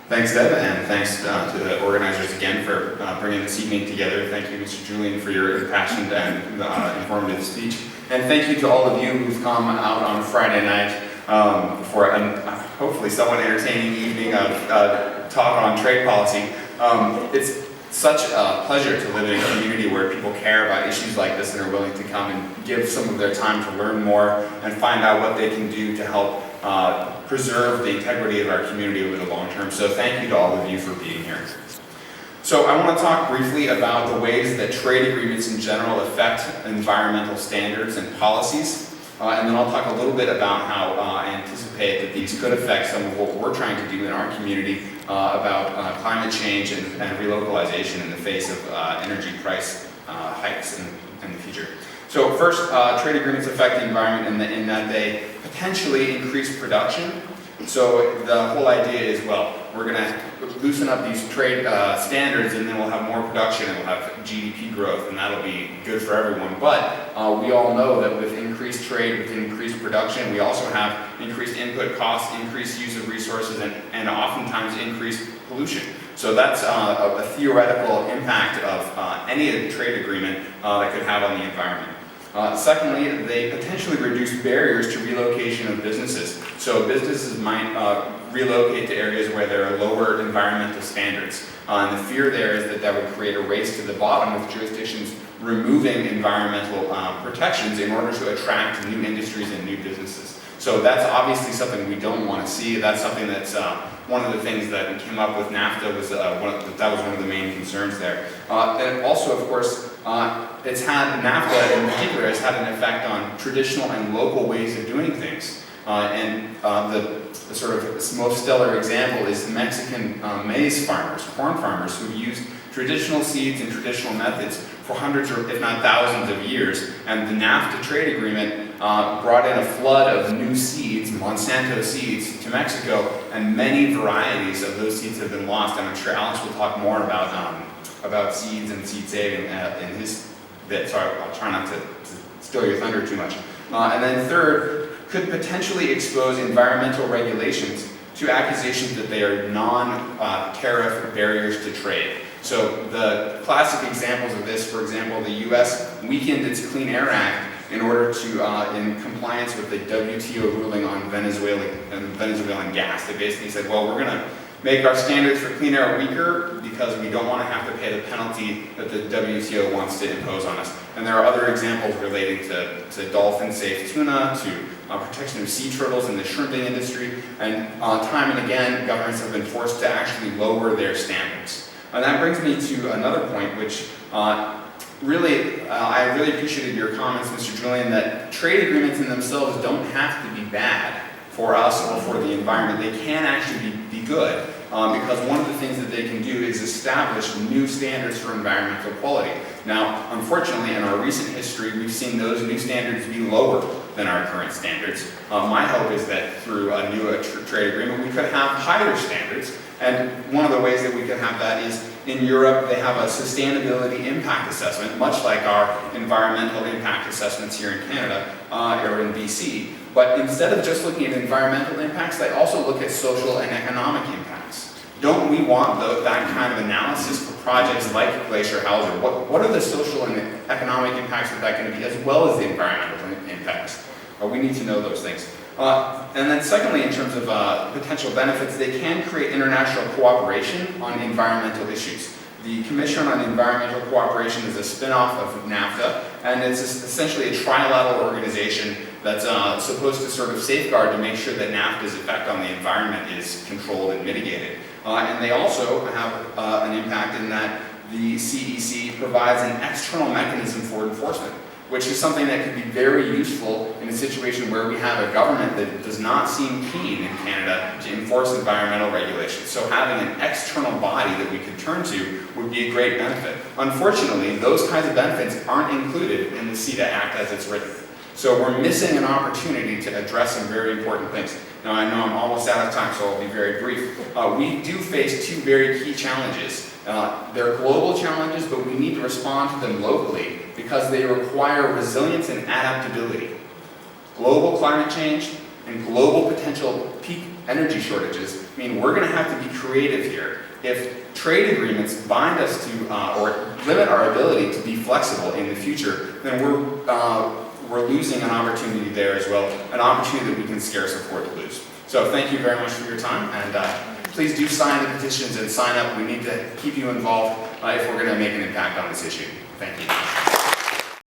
Thanks, Deb, and thanks to the organizers again for bringing this evening together. Thank you, Mr. Julian, for your impassioned and informative speech. And thank you to all of you who've come out on Friday night for a hopefully somewhat entertaining evening of talk on trade policy. It's such a pleasure to live in a community where people care about issues like this and are willing to come and give some of their time to learn more and find out what they can do to help preserve the integrity of our community over the long term. So thank you to all of you for being here. So I want to talk briefly about the ways that trade agreements in general affect environmental standards and policies. And then I'll talk a little bit about how I anticipate that these could affect some of what we're trying to do in our community about climate change and relocalization in the face of energy price hikes in the future. So first, trade agreements affect the environment in that they potentially increase production. So the whole idea is, well, we're going to loosen up these trade standards and then we'll have more production and we'll have GDP growth and that'll be good for everyone. But we all know that with increased trade, with increased production, we also have increased input costs, increased use of resources, and oftentimes increased pollution. So that's a theoretical impact of any trade agreement that could have on the environment. Secondly, they potentially reduce barriers to relocation of businesses. So businesses might relocate to areas where there are lower environmental standards. And the fear there is that that would create a race to the bottom with jurisdictions removing environmental protections in order to attract new industries and new businesses. So that's obviously something we don't want to see. That's something that's one of the things that came up with NAFTA was that was one of the main concerns there. And also, of course, it's had, NAFTA in particular has had an effect on traditional and local ways of doing things. The sort of most stellar example is the Mexican maize farmers, corn farmers, who've used traditional seeds and traditional methods for hundreds or if not thousands of years. And the NAFTA trade agreement brought in a flood of new seeds, Monsanto seeds, to Mexico, and many varieties of those seeds have been lost. And I'm sure Alex will talk more about seeds and seed saving in his bit, so I'll try not to steal your thunder too much. And then third, could potentially expose environmental regulations to accusations that they are non-tariff barriers to trade. So the classic examples of this, for example, the US weakened its Clean Air Act in order to, in compliance with the WTO ruling on Venezuelan gas. They basically said, well, we're going to make our standards for clean air weaker because we don't want to have to pay the penalty that the WTO wants to impose on us. And there are other examples relating to dolphin-safe tuna, to protection of sea turtles in the shrimping industry, and time and again, governments have been forced to actually lower their standards. And that brings me to another point, which I really appreciated your comments, Mr. Julian, that trade agreements in themselves don't have to be bad for us or for the environment. They can actually be good because one of the things that they can do is establish new standards for environmental quality. Now, unfortunately, in our recent history, we've seen those new standards be lower than our current standards. My hope is that through a new trade agreement, we could have higher standards. And one of the ways that we could have that is in Europe, they have a sustainability impact assessment, much like our environmental impact assessments here in Canada or in BC. But instead of just looking at environmental impacts, they also look at social and economic impacts. Don't we want that kind of analysis for projects like Glacier Hauser? What are the social and economic impacts of that going to be, as well as the environmental impacts? We need to know those things. And then secondly, in terms of potential benefits, they can create international cooperation on environmental issues. The Commission on Environmental Cooperation is a spin-off of NAFTA, and it's essentially a trilateral organization that's supposed to sort of safeguard to make sure that NAFTA's effect on the environment is controlled and mitigated. And they also have an impact in that the CEC provides an external mechanism for enforcement, which is something that could be very useful in a situation where we have a government that does not seem keen in Canada to enforce environmental regulations. So having an external body that we could turn to would be a great benefit. Unfortunately, those kinds of benefits aren't included in the CETA Act as it's written. So we're missing an opportunity to address some very important things. Now I know I'm almost out of time, so I'll be very brief. We do face two very key challenges. They're global challenges, but we need to respond to them locally because they require resilience and adaptability. Global climate change and global potential peak energy shortages mean we're going to have to be creative here. If trade agreements bind us to or limit our ability to be flexible in the future, then we're losing an opportunity there as well, an opportunity that we can scarce afford to lose. So thank you very much for your time, and please do sign the petitions and sign up. We need to keep you involved if we're going to make an impact on this issue. Thank you.